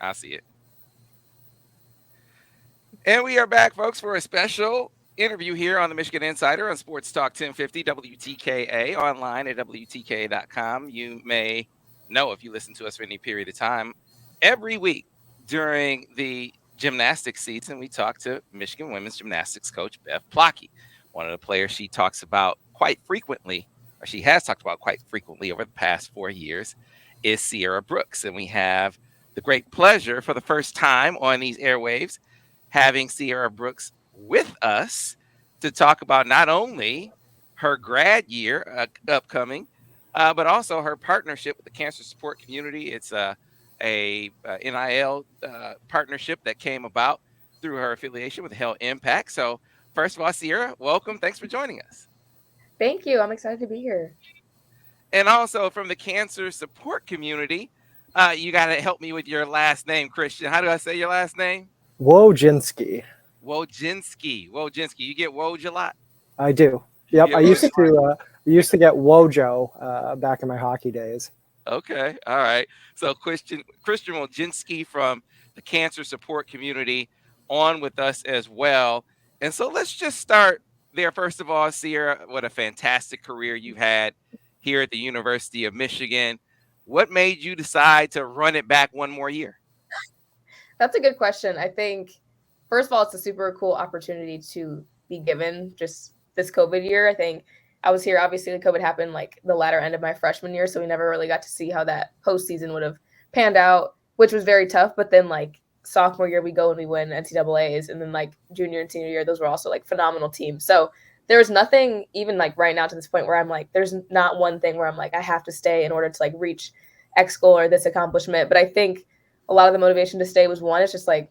I see it. And we are back, folks, for a special interview here on the Michigan Insider on Sports Talk 1050 WTKA, online at WTKA.com. You may know, if you listen to us for any period of time, every week during the gymnastics season, we talk to Michigan women's gymnastics coach Bev Plotke. One of the players she talks about quite frequently, or she has talked about quite frequently over the past 4 years, is Sierra Brooks. And we have the great pleasure for the first time on these airwaves having Sierra Brooks with us to talk about not only her grad year upcoming, but also her partnership with the cancer support community. It's a NIL partnership that came about through her affiliation with Health Impact. So, first of all, Sierra, welcome. Thanks for joining us. Thank you. I'm excited to be here. And also from the cancer support community, you got to help me with your last name, Christian. How do I say your last name? Wojcinski. Wojcinski. Wojcinski. You get Woj a lot? I do. You Yep. get I Woj used to get Wojo back in my hockey days. Okay. All right. So Christian Wojcinski from the cancer support community on with us as well. And so let's just start there. First of all, Sierra, what a fantastic career you've had here at the University of Michigan. What made you decide to run it back one more year? That's a good question. I think, first of all, it's a super cool opportunity to be given just this COVID year. I think I was here, obviously, the COVID happened like the latter end of my freshman year. So we never really got to see how that postseason would have panned out, which was very tough. But then, like, sophomore year, we go and we win NCAAs. And then, like, junior and senior year, those were also like phenomenal teams. So there was nothing, even like right now to this point, where I'm like, there's not one thing where I'm like, I have to stay in order to like reach X goal or this accomplishment. But I think a lot of the motivation to stay was one, it's just like,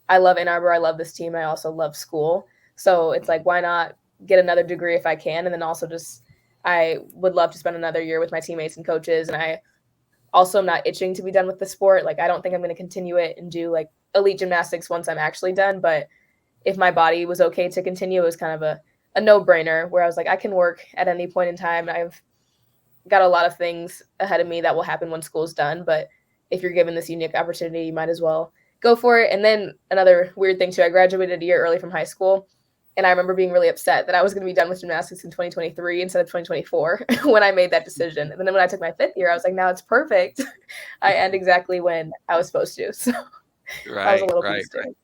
I love Ann Arbor. I love this team. I also love school. So it's like, why not get another degree if I can? And then also just, I would love to spend another year with my teammates and coaches. And I also am not itching to be done with the sport. Like, I don't think I'm going to continue it and do like elite gymnastics once I'm actually done. But if my body was okay to continue, it was kind of a no-brainer where I was like, I can work at any point in time. I've got a lot of things ahead of me that will happen when school's done. But if you're given this unique opportunity, you might as well go for it. And then another weird thing too, I graduated a year early from high school. And I remember being really upset that I was going to be done with gymnastics in 2023 instead of 2024 when I made that decision. And then when I took my fifth year, I was like, now it's perfect. I end exactly when I was supposed to. So I was a Right, little right, piece too. right.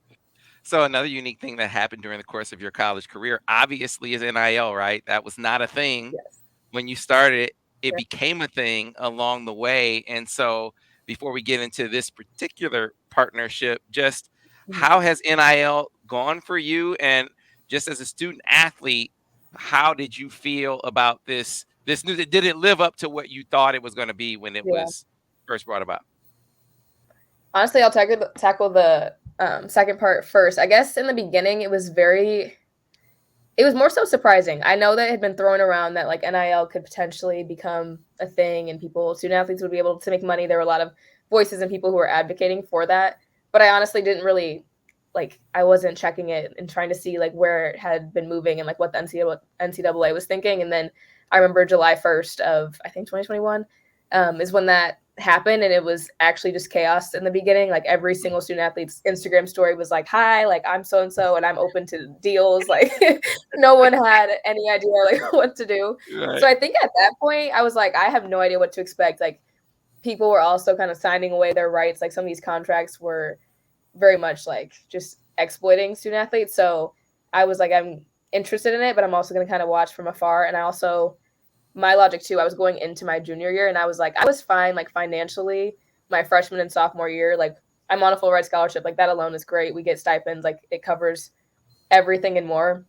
So another unique thing that happened during the course of your college career, obviously, is NIL, right? That was not a thing Yes. when you started. It Yeah. became a thing along the way. And so before we get into this particular partnership, just Mhm. how has NIL gone for you? And just as a student athlete, how did you feel about this news? Did it live up to what you thought it was going to be when it Yeah. was first brought about? Honestly, I'll tackle the second part first. I guess in the beginning, it was more so surprising. I know that it had been thrown around that like NIL could potentially become a thing and student athletes would be able to make money. There were a lot of voices and people who were advocating for that. But I honestly didn't really like, I wasn't checking it and trying to see like where it had been moving and like what the NCAA was thinking. And then I remember July 1st of, I think 2021 is when that happened, and it was actually just chaos in the beginning. Like every single student athlete's Instagram story was like, hi, like I'm so and so and I'm open to deals. Like no one had any idea like what to do. Right. So I think at that point I was like, I have no idea what to expect. Like people were also kind of signing away their rights. Like some of these contracts were very much like just exploiting student athletes. So I was like, I'm interested in it, but I'm also going to kind of watch from afar. And I also, my logic too, I was going into my junior year and I was like, I was fine, like financially, my freshman and sophomore year. Like I'm on a full ride scholarship. Like that alone is great. We get stipends. Like it covers everything and more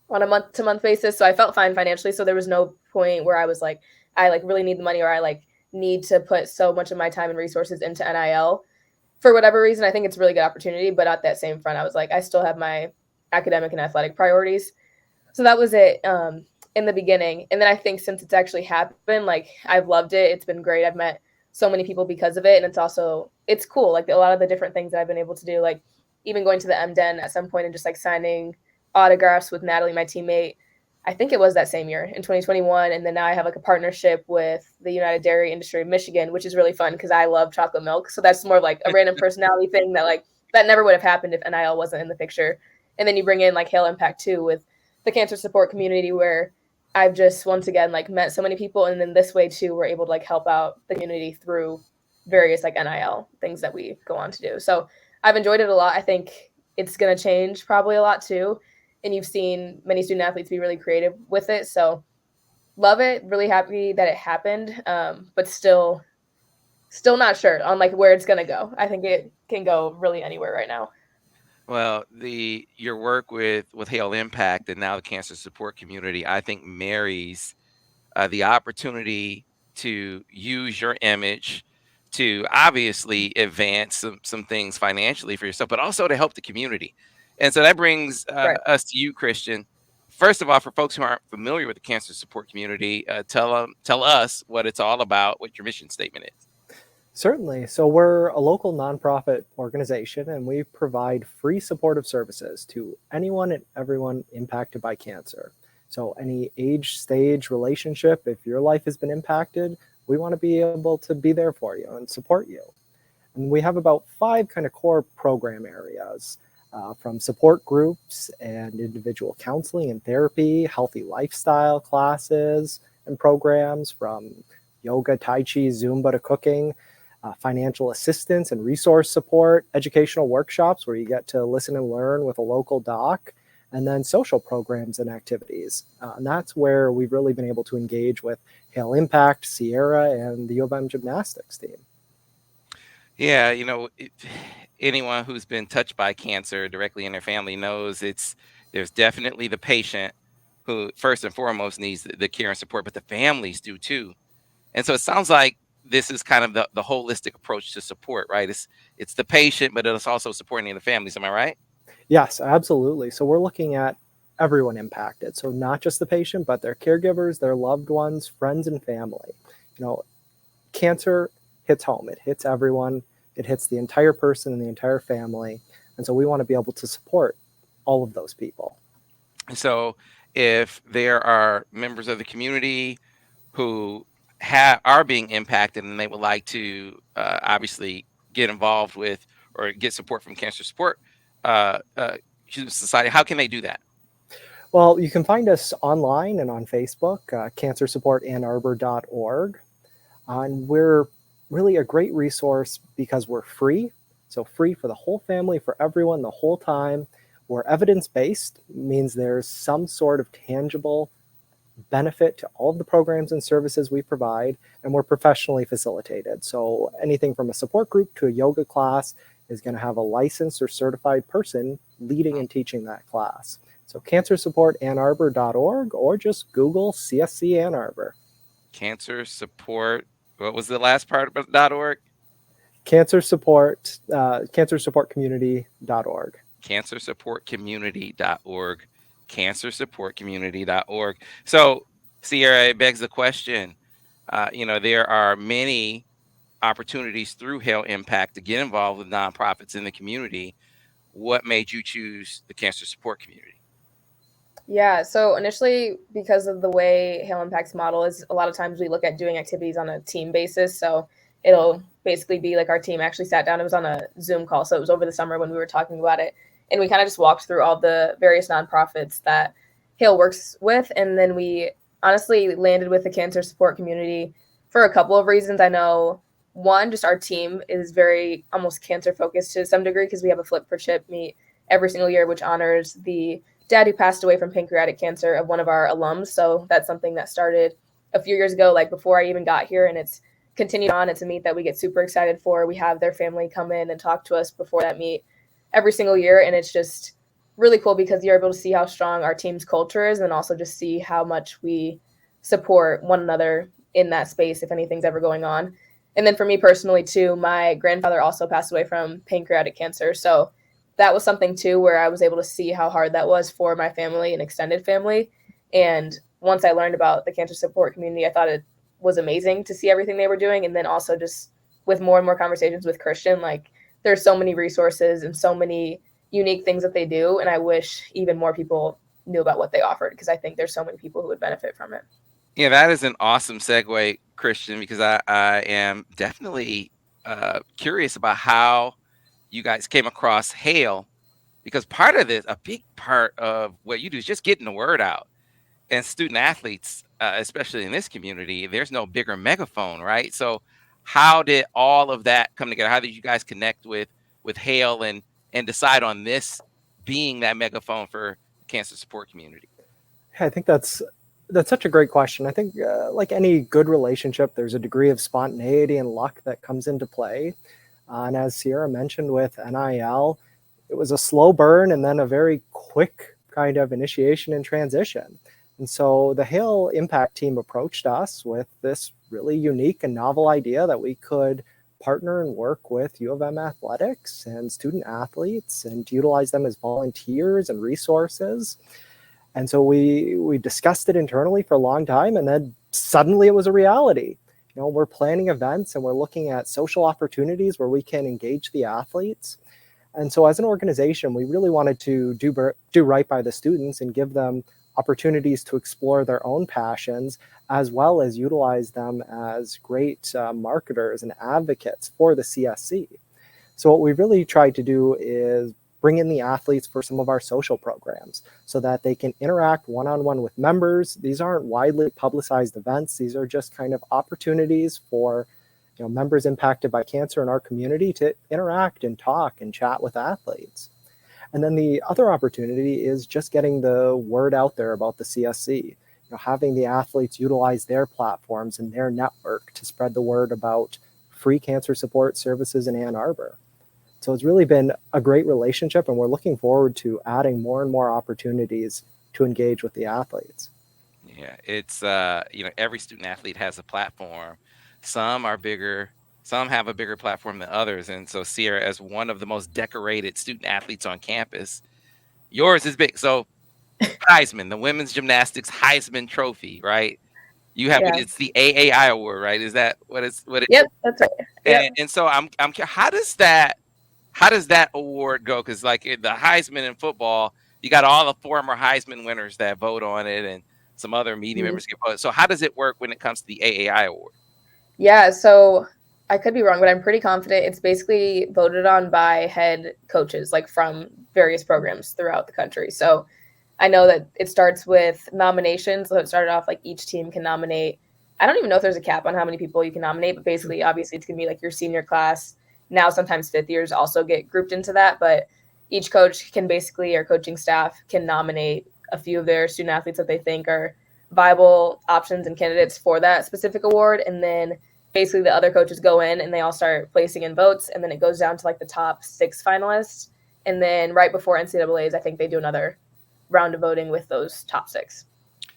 on a month to month basis. So I felt fine financially. So there was no point where I was like, I like really need the money or I like need to put so much of my time and resources into NIL for whatever reason. I think it's a really good opportunity. But at that same front, I was like, I still have my academic and athletic priorities. So that was it in the beginning. And then I think since it's actually happened, like I've loved it. It's been great. I've met so many people because of it. And it's cool. Like a lot of the different things that I've been able to do, like even going to the MDen at some point and just like signing autographs with Natalie, my teammate. I think it was that same year in 2021. And then now I have like a partnership with the United Dairy Industry of Michigan, which is really fun because I love chocolate milk. So that's more of like a random personality thing that like that never would have happened if NIL wasn't in the picture. And then you bring in like Hail Impact too with the cancer support community, where I've just once again like met so many people, and then this way too we're able to like help out the community through various like NIL things that we go on to do. So I've enjoyed it a lot. I think it's going to change probably a lot too, and you've seen many student athletes be really creative with it. So love it. Really happy that it happened, but still not sure on like where it's going to go. I think it can go really anywhere right now. Well, your work with Hail Impact and now the cancer support community, I think marries the opportunity to use your image to obviously advance some things financially for yourself, but also to help the community. And so that brings Right. us to you, Christian. First of all, for folks who aren't familiar with the cancer support community, tell us what it's all about, what your mission statement is. Certainly. So we're a local nonprofit organization, and we provide free supportive services to anyone and everyone impacted by cancer. So any age, stage, relationship, if your life has been impacted, we want to be able to be there for you and support you. And we have about 5 kind of core program areas, from support groups and individual counseling and therapy, healthy lifestyle classes and programs, from yoga, tai chi, Zumba to cooking, financial assistance and resource support, educational workshops where you get to listen and learn with a local doc, and then social programs and activities. And that's where we've really been able to engage with Hail Impact, Sierra, and the U of M gymnastics team. Yeah, anyone who's been touched by cancer directly in their family knows there's definitely the patient who first and foremost needs the care and support, but the families do too. And so it sounds like this is kind of the holistic approach to support, right? It's the patient, but it's also supporting the families. Am I right? Yes, absolutely. So we're looking at everyone impacted. So not just the patient, but their caregivers, their loved ones, friends, and family. Cancer hits home. It hits everyone. It hits the entire person and the entire family. And so we want to be able to support all of those people. So if there are members of the community who are being impacted and they would like to obviously get involved with or get support from Cancer Support uh, uh, Society, how can they do that? Well, you can find us online and on Facebook, cancersupportannarbor.org. And we're really a great resource because we're free. So free for the whole family, for everyone, the whole time. We're evidence-based, means there's some sort of tangible benefit to all of the programs and services we provide, and we're professionally facilitated. So anything from a support group to a yoga class is going to have a licensed or certified person leading and teaching that class. So cancersupportannarbor.org, or just Google CSC Ann Arbor. Cancer Support, what was the last part about .org? cancersupportcommunity.org. Cancersupportcommunity.org. Cancersupportcommunity.org. So, Sierra, it begs the question, there are many opportunities through Hail Impact to get involved with nonprofits in the community. What made you choose the cancer support community? Yeah, so initially, because of the way Hail Impact's model is, a lot of times we look at doing activities on a team basis. So it'll basically be like our team actually sat down. It was on a Zoom call. So it was over the summer when we were talking about it. And we kind of just walked through all the various nonprofits that Hail works with. And then we honestly landed with the cancer support community for a couple of reasons. I know one, just our team is very almost cancer focused to some degree, because we have a Flip for Chip meet every single year, which honors the dad who passed away from pancreatic cancer of one of our alums. So that's something that started a few years ago, like before I even got here, and it's continued on. It's a meet that we get super excited for. We have their family come in and talk to us before that meet every single year, and it's just really cool because you're able to see how strong our team's culture is, and also just see how much we support one another in that space if anything's ever going on. And then for me personally too, my grandfather also passed away from pancreatic cancer. So that was something too where I was able to see how hard that was for my family and extended family. And once I learned about the cancer support community, I thought it was amazing to see everything they were doing. And then also just with more and more conversations with Christian, like there's so many resources and so many unique things that they do. And I wish even more people knew about what they offered, because I think there's so many people who would benefit from it. Yeah, that is an awesome segue, Christian, because I am definitely curious about how you guys came across Hale, because part of this, a big part of what you do is just getting the word out. And student athletes, especially in this community, there's no bigger megaphone, right? So how did all of that come together? How did you guys connect with Hale and decide on this being that megaphone for the cancer support community? I think that's such a great question. I think like any good relationship, there's a degree of spontaneity and luck that comes into play. And as Sierra mentioned with NIL, it was a slow burn and then a very quick kind of initiation and transition. And so the Hale Impact team approached us with this really unique and novel idea that we could partner and work with U of M athletics and student athletes and utilize them as volunteers and resources. And so we discussed it internally for a long time, and then suddenly it was a reality. You know, we're planning events and we're looking at social opportunities where we can engage the athletes. And so as an organization, we really wanted to do right by the students and give them opportunities to explore their own passions, as well as utilize them as great marketers and advocates for the CSC. So what we really tried to do is bring in the athletes for some of our social programs so that they can interact one-on-one with members. These aren't widely publicized events. These are just kind of opportunities for members impacted by cancer in our community to interact and talk and chat with athletes. And then the other opportunity is just getting the word out there about the CSC, having the athletes utilize their platforms and their network to spread the word about free cancer support services in Ann Arbor. So it's really been a great relationship, and we're looking forward to adding more and more opportunities to engage with the athletes. Yeah, it's every student athlete has a platform. Some are bigger, some have a bigger platform than others. And so Sierra, as one of the most decorated student athletes on campus, yours is big. So Heisman, the women's gymnastics Heisman trophy, right? You have Yeah. it's the AAI award, right? Is that what it's what it Yep, that's right. Yep. And so I'm how does that award go? Because like the Heisman in football, you got all the former Heisman winners that vote on it, and some other media members get voted. So how does it work when it comes to the AAI award? Yeah, so I could be wrong, but I'm pretty confident it's basically voted on by head coaches, like from various programs throughout the country. So I know that it starts with nominations. So it started off like each team can nominate. I don't even know if there's a cap on how many people you can nominate, but basically, obviously, it's going to be like your senior class. Now, sometimes fifth years also get grouped into that, but each coach can basically, or coaching staff can nominate a few of their student athletes that they think are viable options and candidates for that specific award. And then basically the other coaches go in and they all start placing in votes. And then it goes down to like the top 6 finalists. And then right before NCAA's, I think they do another round of voting with those top 6.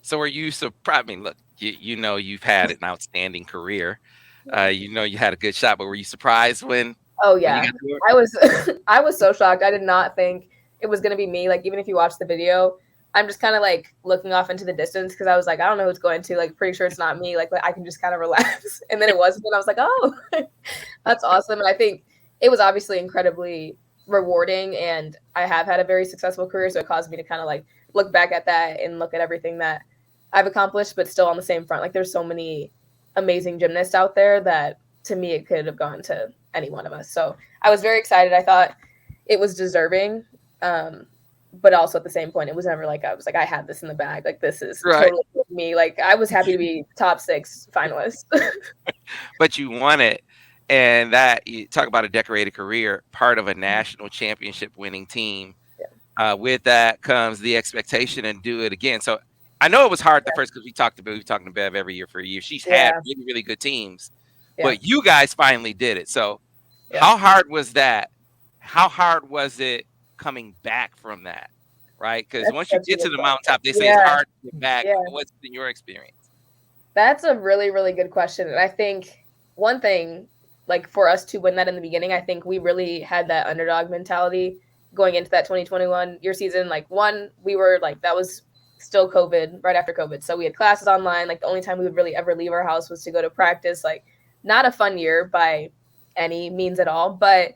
So are you surprised? I mean, look, you've had an outstanding career. You had a good shot, but were you surprised when? Oh yeah, I was I was so shocked. I did not think it was gonna be me. Like even if you watch the video, I'm just kind of like looking off into the distance because I was like, I don't know who it's going to. Like pretty sure it's not me. Like I can just kind of relax. And then it wasn't. And I was like, oh, that's awesome. And I think it was obviously incredibly rewarding. And I have had a very successful career, so it caused me to kind of like look back at that and look at everything that I've accomplished, but still on the same front. Like there's so many amazing gymnasts out there that to me it could have gone to any one of us. So I was very excited. I thought it was deserving. But also at the same point, it was never like I was like, I had this in the bag. Like this is totally me. Like I was happy to be top 6 finalist. But you won it. And that, you talk about a decorated career, part of a national championship winning team. Yeah. With that comes the expectation and do it again. So I know it was hard at first because we've talked to Bev every year for a year. She's had really, really good teams. Yeah. But you guys finally did it. So how hard was that? How hard was it coming back from that? Right? Because once you get to the mountaintop, they say it's hard to get back. Yeah. What's been your experience? That's a really, really good question. And I think one thing, like for us to win that in the beginning, I think we really had that underdog mentality going into that 2021 year season. Like one, we were like, that was still COVID, right after COVID. So we had classes online. Like the only time we would really ever leave our house was to go to practice. Like not a fun year by any means at all. But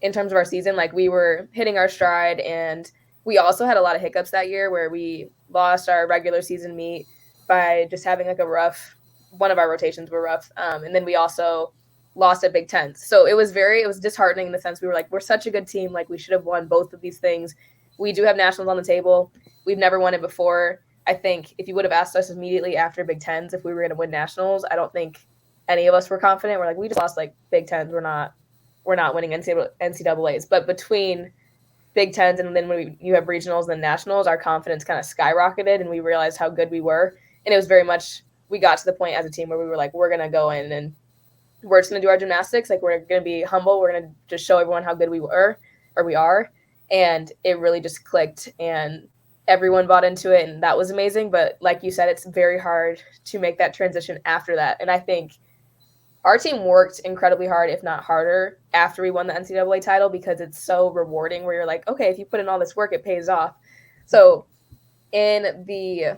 in terms of our season, like we were hitting our stride and we also had a lot of hiccups that year where we lost our regular season meet by just having like a rough, one of our rotations were rough. And then we also lost at Big Ten. So it was disheartening in the sense we were like, we're such a good team. Like we should have won both of these things. We do have nationals on the table. We've never won it before. I think if you would have asked us immediately after Big Tens if we were going to win nationals, I don't think any of us were confident. We're like, we just lost like Big Tens. We're not winning NCAAs. But between Big Tens and then when you have regionals and nationals, our confidence kind of skyrocketed and we realized how good we were. And it was very much, we got to the point as a team where we were like, we're going to go in and we're just going to do our gymnastics. Like we're going to be humble. We're going to just show everyone how good we were or we are. And it really just clicked and everyone bought into it. And that was amazing. But like you said, it's very hard to make that transition after that. And I think our team worked incredibly hard, if not harder, after we won the NCAA title because it's so rewarding where you're like, okay, if you put in all this work, it pays off. So in the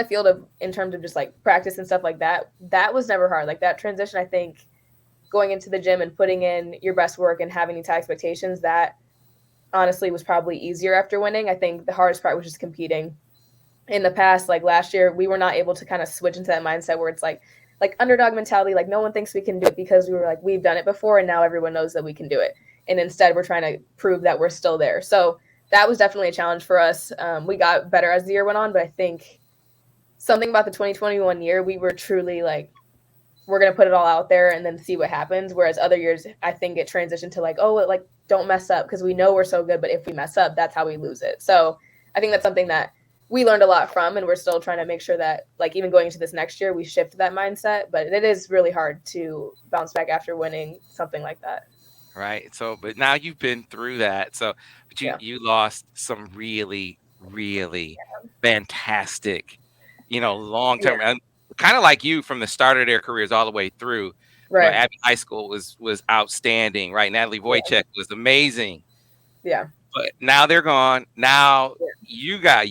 field of, in terms of just like practice and stuff like that, that was never hard. Like that transition, I think going into the gym and putting in your best work and having these high expectations, that honestly was probably easier after winning. I think the hardest part was just competing. In the past, like last year, we were not able to kind of switch into that mindset where it's like underdog mentality, like no one thinks we can do it because we were like, we've done it before and now everyone knows that we can do it. And instead we're trying to prove that we're still there. So that was definitely a challenge for us. We got better as the year went on, but I think something about the 2021 year, we were truly like, we're going to put it all out there and then see what happens. Whereas other years, I think it transitioned to like, oh, like don't mess up because we know we're so good, but if we mess up, that's how we lose it. So I think that's something that we learned a lot from, and we're still trying to make sure that like even going into this next year, we shift that mindset, but it is really hard to bounce back after winning something like that. Right. So, but now you've been through that. So, but you lost some really, really fantastic, long term, and kind of like you from the start of their careers all the way through. Right. Abbey High School was outstanding. Right. Natalie Wojcik was amazing. Yeah. But now they're gone. Now you got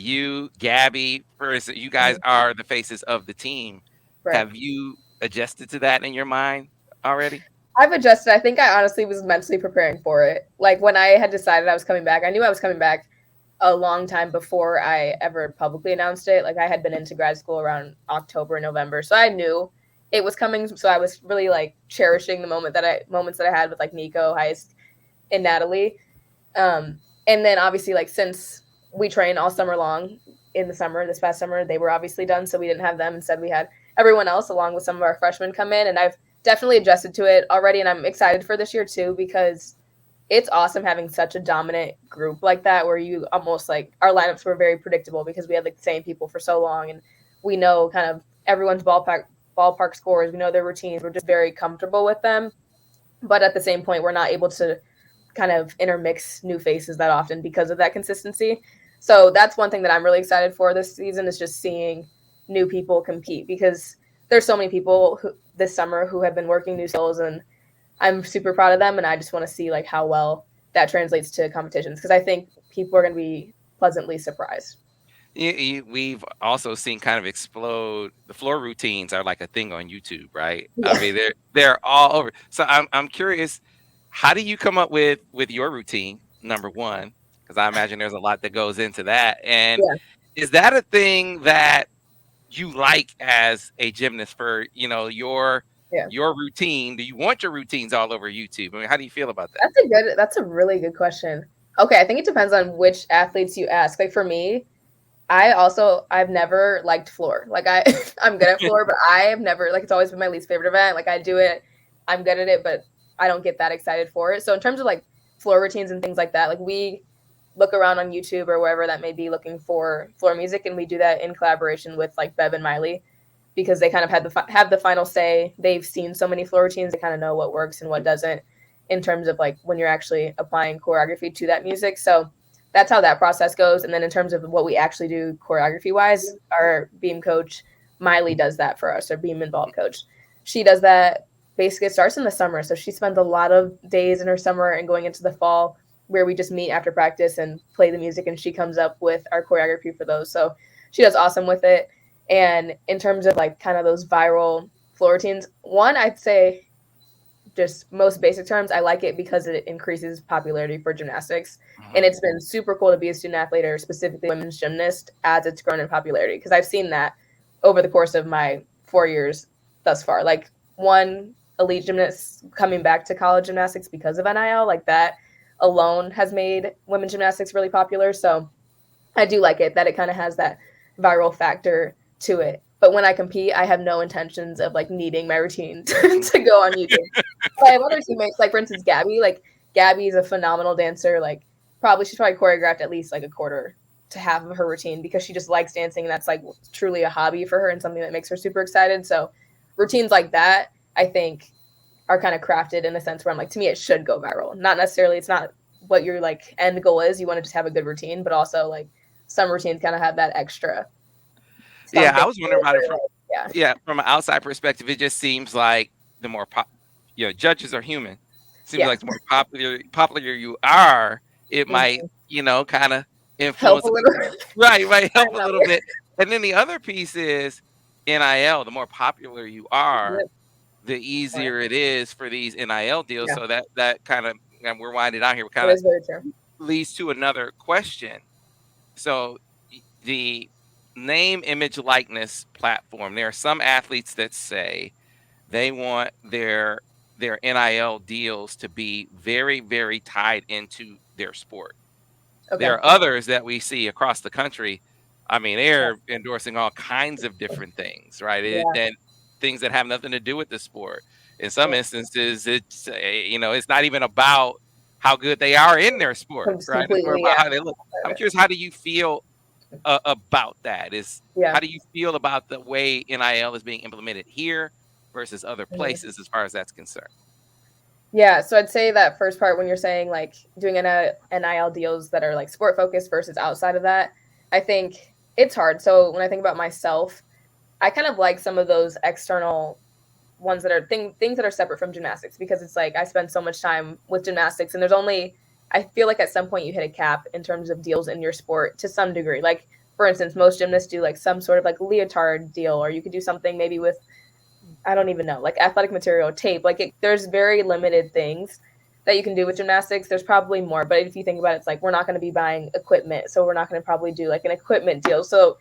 Gabby, for instance, you guys are the faces of the team. Right. Have you adjusted to that in your mind already? I've adjusted. I think I honestly was mentally preparing for it. Like when I had decided I was coming back, I knew I was coming back a long time before I ever publicly announced it. Like I had been into grad school around October, November. So I knew it was coming. So I was really like cherishing the moments that I had with like Nico, Heist, and Natalie. And then obviously like since we trained all summer long in the summer, this past summer, they were obviously done. So we didn't have them. Instead we had everyone else along with some of our freshmen come in, and I've definitely adjusted to it already. And I'm excited for this year too, because it's awesome having such a dominant group like that, where you almost like our lineups were very predictable because we had like the same people for so long. And we know kind of everyone's ballpark scores. We know their routines. We're just very comfortable with them. But at the same point, we're not able to kind of intermix new faces that often because of that consistency. So that's one thing that I'm really excited for this season, is just seeing new people compete, because there's so many people this summer who have been working new skills, and I'm super proud of them. And I just want to see like how well that translates to competitions, because I think people are going to be pleasantly surprised. We've also seen kind of explode. The floor routines are like a thing on YouTube, right? Yeah. I mean, they're all over. So I'm curious, how do you come up with your routine, number one? Because I imagine there's a lot that goes into that. And is that a thing that you like as a gymnast for, your routine? Do you want your routines all over YouTube? I mean, how do you feel about that? That's a really good question. Okay, I think it depends on which athletes you ask. Like for me, I've never liked floor. Like I'm good at floor, but I have never, like, it's always been my least favorite event. Like I do it, I'm good at it, but I don't get that excited for it. So in terms of like floor routines and things like that, like we look around on YouTube or wherever that may be looking for floor music, and we do that in collaboration with like Webb and Miley, because they kind of have the final say. They've seen so many floor routines, they kind of know what works and what doesn't in terms of like when you're actually applying choreography to that music. So that's how that process goes. And then in terms of what we actually do choreography wise, our beam coach Miley does that for us, our beam and vault coach. She does that. Basically, it starts in the summer. So she spends a lot of days in her summer and going into the fall where we just meet after practice and play the music, and she comes up with our choreography for those. So she does awesome with it. And in terms of like kind of those viral floor routines, one, I'd say just most basic terms, I like it because it increases popularity for gymnastics. And it's been super cool to be a student athlete, or specifically women's gymnast, as it's grown in popularity. Because I've seen that over the course of my 4 years thus far. Like, one, elite gymnasts coming back to college gymnastics because of NIL, like that alone has made women's gymnastics really popular. So I do like it that it kind of has that viral factor to it. But when I compete, I have no intentions of like needing my routine to go on YouTube. But I have other teammates, like for instance, Gabby. Like, Gabby is a phenomenal dancer. Like, she's probably choreographed at least like a quarter to half of her routine because she just likes dancing, and that's like truly a hobby for her and something that makes her super excited. So routines like that, I think, are kind of crafted in a sense where I'm like, to me, it should go viral. Not necessarily, it's not what your like end goal is. You want to just have a good routine, but also like some routines kind of have that extra. Yeah, I was wondering about it from an outside perspective. It just seems like the more judges are human. Seems like the more popular you are, it might, kind of influence help a little. Right, might help a little bit. And then the other piece is NIL. The more popular you are, the easier it is for these NIL deals. Yeah. So that kind of, and we're winding out here, That is very true. leads to another question. So the name, image, likeness platform, there are some athletes that say they want their NIL deals to be very, very tied into their sport. Okay. There are others that we see across the country. I mean, they're endorsing all kinds of different things, right? And things that have nothing to do with the sport. In some instances, it's it's not even about how good they are in their sport, right? It's more about how they look. I'm curious, how do you feel about that? How do you feel about the way NIL is being implemented here versus other places as far as that's concerned? Yeah, so I'd say that first part, when you're saying like doing NIL deals that are like sport focused versus outside of that, I think it's hard. So when I think about myself, I kind of like some of those external ones that are things that are separate from gymnastics, because it's like I spend so much time with gymnastics, and I feel like at some point you hit a cap in terms of deals in your sport to some degree. Like, for instance, most gymnasts do like some sort of like leotard deal, or you could do something maybe with, I don't even know, like athletic material, tape. Like, there's very limited things that you can do with gymnastics. There's probably more, but if you think about it, it's like we're not going to be buying equipment, so we're not going to probably do like an equipment deal. So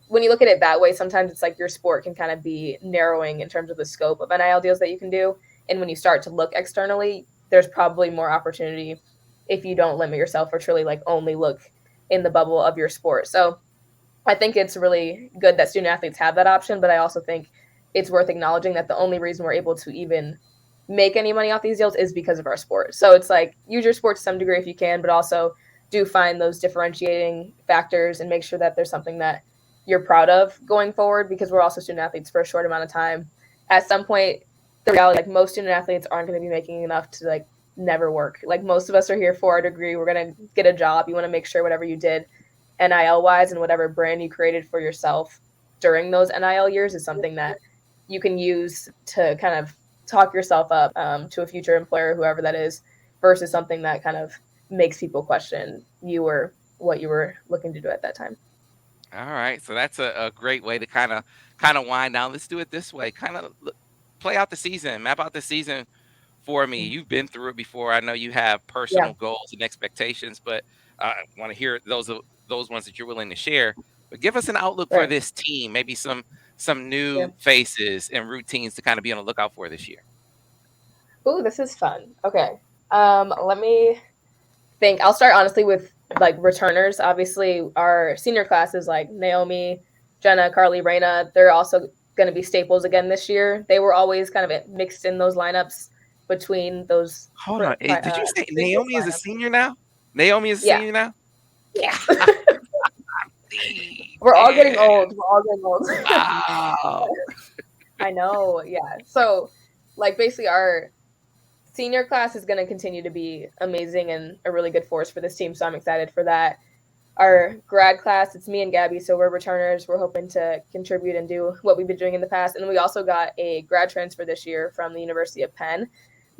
when you look at it that way, sometimes it's like your sport can kind of be narrowing in terms of the scope of NIL deals that you can do. And when you start to look externally, there's probably more opportunity if you don't limit yourself or truly like only look in the bubble of your sport. So I think it's really good that student athletes have that option, but I also think it's worth acknowledging that the only reason we're able to even make any money off these deals is because of our sport. So it's like, use your sport to some degree if you can, but also do find those differentiating factors and make sure that there's something that you're proud of going forward, because we're also student athletes for a short amount of time. At some point, the reality, like, most student athletes aren't going to be making enough to like never work. Like, most of us are here for our degree. We're going to get a job. You want to make sure whatever you did NIL wise and whatever brand you created for yourself during those NIL years is something that you can use to kind of talk yourself up to a future employer, whoever that is, versus something that kind of makes people question you or what you were looking to do at that time. All right, so that's a great way to kind of wind down. Let's do it this way. Kind of play out the season, map out the season for me. You've been through it before. I know you have personal goals and expectations, but I want to hear those ones that you're willing to share. But give us an outlook for this team, maybe some new faces and routines to kind of be on the lookout for this year. Ooh, this is fun. Okay. Let me think. I'll start honestly with like returners. Obviously, our senior classes like Naomi, Jenna, Carly, Raina, they're also going to be staples again this year. They were always kind of mixed in those lineups between those. Hold on. Did you say Naomi is a senior now? Naomi is a senior now? Yeah. We're all getting old. Wow. I know. Yeah. So, like, basically, our senior class is going to continue to be amazing and a really good force for this team. So I'm excited for that. Our grad class, it's me and Gabby. So we're returners. We're hoping to contribute and do what we've been doing in the past. And we also got a grad transfer this year from the University of Penn,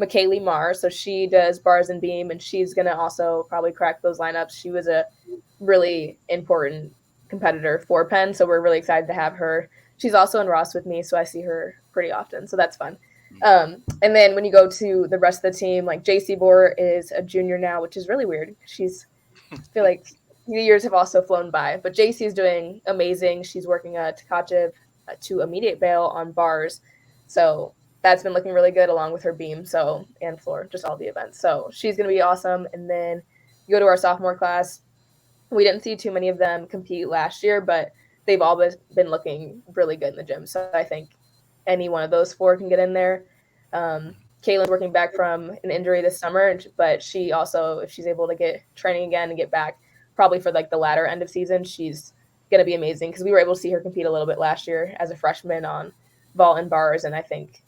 McKaylee Marr. So she does bars and beam, and she's going to also probably crack those lineups. She was a really important competitor for Penn. So we're really excited to have her. She's also in Ross with me, so I see her pretty often. So that's fun. And then when you go to the rest of the team, like JC Bohr is a junior now, which is really weird. I feel like the years have also flown by, but JC is doing amazing. She's working at Tkachev to immediate bail on bars. So that's been looking really good along with her beam. So, and floor, just all the events. So she's going to be awesome. And then you go to our sophomore class. We didn't see too many of them compete last year, but they've all been looking really good in the gym. So I think any one of those four can get in there. Kaylin's working back from an injury this summer, but she also, if she's able to get training again and get back, probably for like the latter end of season, she's going to be amazing because we were able to see her compete a little bit last year as a freshman on vault and bars, and I think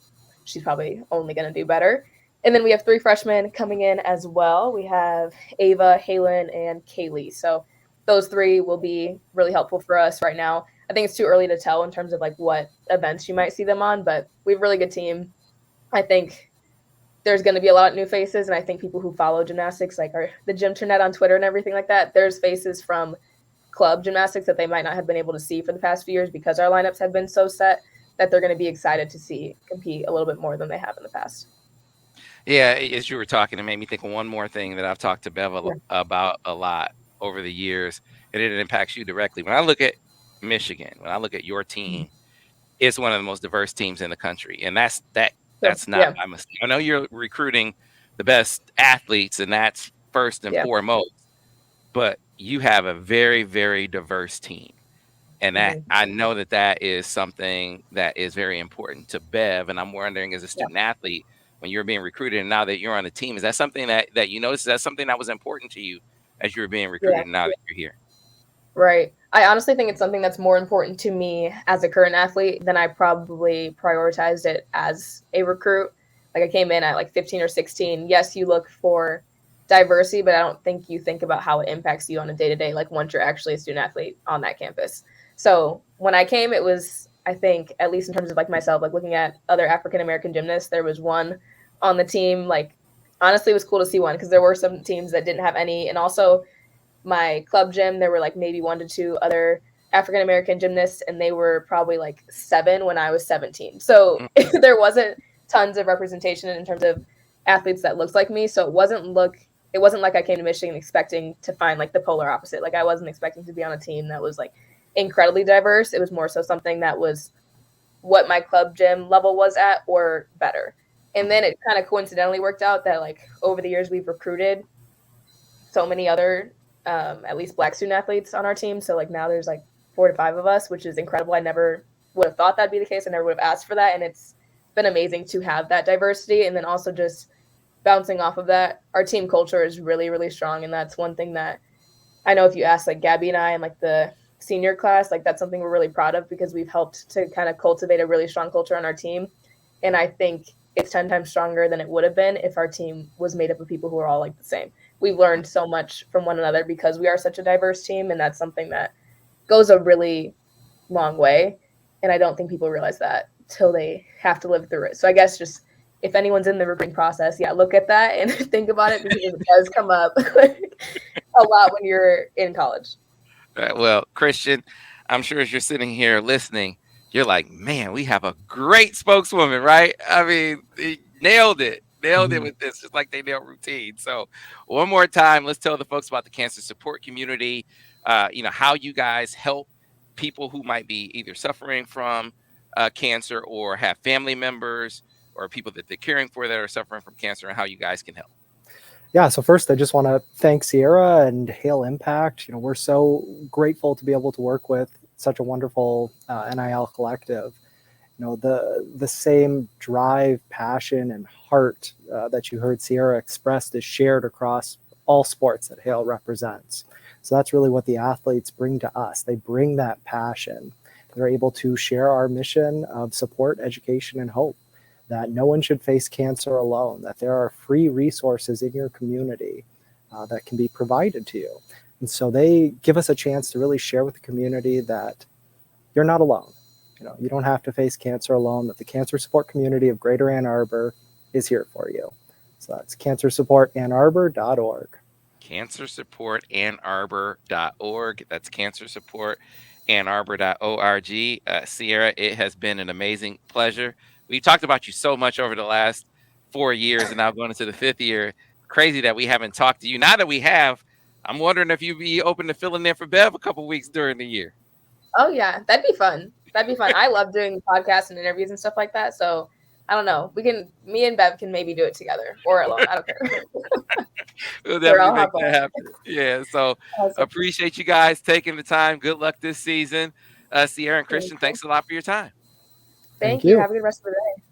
she's probably only going to do better. And then we have 3 freshmen coming in as well. We have Ava, Halen, and Kaylee. So those 3 will be really helpful for us right now. I think it's too early to tell in terms of like what events you might see them on, but we have a really good team. I think there's going to be a lot of new faces, and I think people who follow gymnastics, like the Gym Internet on Twitter and everything like that, there's faces from club gymnastics that they might not have been able to see for the past few years because our lineups have been so set that they're going to be excited to see compete a little bit more than they have in the past. Yeah, as you were talking, it made me think of one more thing that I've talked to Bev about a lot over the years, and it impacts you directly. When I look at Michigan, when I look at your team, it's one of the most diverse teams in the country, and that's not by mistake. I know you're recruiting the best athletes, and that's first and foremost, but you have a very, very diverse team. And that I know that is something that is very important to Bev. And I'm wondering, as a student athlete, when you're being recruited and now that you're on the team, is that something that you noticed? Is that something that was important to you as you were being recruited and now that you're here? Right. I honestly think it's something that's more important to me as a current athlete than I probably prioritized it as a recruit. Like I came in at like 15 or 16. Yes, you look for diversity, but I don't think you think about how it impacts you on a day-to-day, like once you're actually a student athlete on that campus. So when I came, it was, I think, at least in terms of like myself, like looking at other African-American gymnasts, there was one on the team. Like honestly, it was cool to see one because there were some teams that didn't have any. And also my club gym, there were like maybe 1 to 2 other African American gymnasts, and they were probably like 7 when I was 17. So there wasn't tons of representation in terms of athletes that looked like me. So it wasn't like I came to Michigan expecting to find like the polar opposite. Like I wasn't expecting to be on a team that was like incredibly diverse. It was more so something that was what my club gym level was at or better. And then it kind of coincidentally worked out that like over the years we've recruited so many other at least Black student athletes on our team. So like now there's like 4 to 5 of us, which is incredible. I never would have thought that'd be the case. I never would have asked for that. And it's been amazing to have that diversity. And then also just bouncing off of that, our team culture is really, really strong. And that's one thing that I know if you ask like Gabby and I and like the senior class, like that's something we're really proud of because we've helped to kind of cultivate a really strong culture on our team. And I think it's 10 times stronger than it would have been if our team was made up of people who are all like the same. We've learned so much from one another because we are such a diverse team, and that's something that goes a really long way. And I don't think people realize that till they have to live through it. So I guess just if anyone's in the recruiting process, look at that and think about it because it does come up a lot when you're in college. Well, Christian, I'm sure as you're sitting here listening, you're like, man, we have a great spokeswoman, right? I mean, they nailed it with this, just like they nailed routine. So one more time, let's tell the folks about the cancer support community, how you guys help people who might be either suffering from cancer or have family members or people that they're caring for that are suffering from cancer, and how you guys can help. Yeah, so first I just want to thank Sierra and Hail Impact. We're so grateful to be able to work with such a wonderful NIL collective. The same drive, passion, and heart that you heard Sierra expressed is shared across all sports that Hail represents. So that's really what the athletes bring to us. They bring that passion. They're able to share our mission of support, education, and hope. That no one should face cancer alone, that there are free resources in your community that can be provided to you. And so they give us a chance to really share with the community that you're not alone. You don't have to face cancer alone, that the cancer support community of Greater Ann Arbor is here for you. So that's cancersupportannarbor.org. Cancersupportannarbor.org. That's cancersupportannarbor.org. Sierra, it has been an amazing pleasure we've talked about you so much over the last 4 years and now going into the 5th year. Crazy that we haven't talked to you. Now that we have, I'm wondering if you'd be open to filling in for Bev a couple weeks during the year. Oh yeah, that'd be fun. I love doing podcasts and interviews and stuff like that. So I don't know. Me and Bev can maybe do it together or alone. I don't care. We'll definitely make that happen. Yeah. So Awesome. appreciate you guys taking the time. Good luck this season. Sierra and Christian, thanks a lot for your time. Thank you. Have a good rest of the day.